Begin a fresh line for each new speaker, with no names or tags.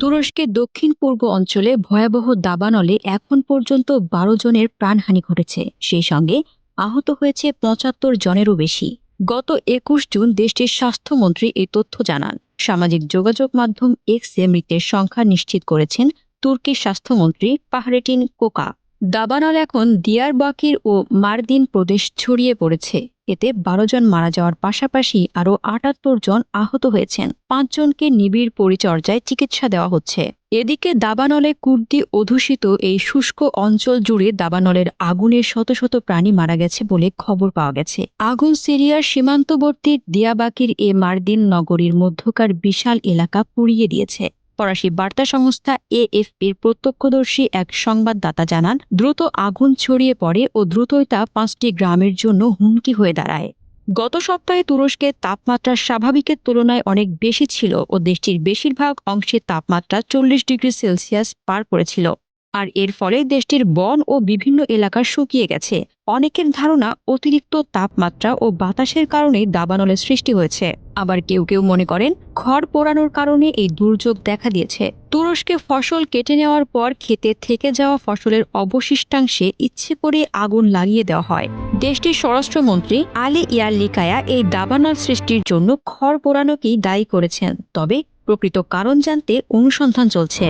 তুরস্কের দক্ষিণ পূর্ব অঞ্চলে ভয়াবহ দাবানলে এখন পর্যন্ত ১২ জনের প্রাণহানি ঘটেছে, সেই সঙ্গে আহত হয়েছে ৭৫ জনেরও বেশি। গত ২১ জুন দেশটির স্বাস্থ্যমন্ত্রী এই তথ্য জানান। সামাজিক যোগাযোগ মাধ্যম এক্সে মৃতের সংখ্যা নিশ্চিত করেছেন তুর্কির স্বাস্থ্যমন্ত্রী ফাহরেটিন কোকা। দাবানল এখন দিয়ারবাকির ও মারদিন প্রদেশ ছড়িয়ে পড়েছে। এতে ১২ জন মারা যাওয়ার পাশাপাশি আরও ৭৮ জন আহত হয়েছেন। ৫ জনকে নিবিড় পরিচর্যায় চিকিৎসা দেওয়া হচ্ছে। এদিকে দাবানলে কুর্দি অধ্যুষিত এই শুষ্ক অঞ্চল জুড়ে দাবানলের আগুনে শত শত প্রাণী মারা গেছে বলে খবর পাওয়া গেছে। আগুন সিরিয়ার সীমান্তবর্তী দিয়াবাকির এ মারদিন নগরীর মধ্যকার বিশাল এলাকা পুড়িয়ে দিয়েছে। ফরাসি বার্তা সংস্থা এএফপির প্রত্যক্ষদর্শী এক সংবাদদাতা জানান, দ্রুত আগুন ছড়িয়ে পড়ে ও দ্রুতই তা ৫টি গ্রামের জন্য হুমকি হয়ে দাঁড়ায়। গত সপ্তাহে তুরস্কের তাপমাত্রা স্বাভাবিকের তুলনায় অনেক বেশি ছিল ও দেশটির বেশিরভাগ অংশে তাপমাত্রা ৪০ ডিগ্রি সেলসিয়াস পার করেছিল। আর এর ফলে দেশটির বন ও বিভিন্ন এলাকা শুকিয়ে গেছে। অনেকের ধারণা অতিরিক্ত তাপমাত্রা ও বাতাসের কারণেই দাবানলের সৃষ্টি হয়েছে। আবার কেউ কেউ মনে করেন খড় পোড়ানোর কারণে এই দুর্যোগ দেখা দিয়েছে। তুরস্কে ফসল কেটে নেওয়ার পর খেতে থেকে যাওয়া ফসলের অবশিষ্টাংশে ইচ্ছে করে আগুন লাগিয়ে দেওয়া হয়। দেশটির স্বরাষ্ট্রমন্ত্রী আলী ইয়ারলিকায়া এই দাবানল সৃষ্টির জন্য খড় পোড়ানোকেই দায়ী করেছেন। তবে প্রকৃত কারণ জানতে অনুসন্ধান চলছে।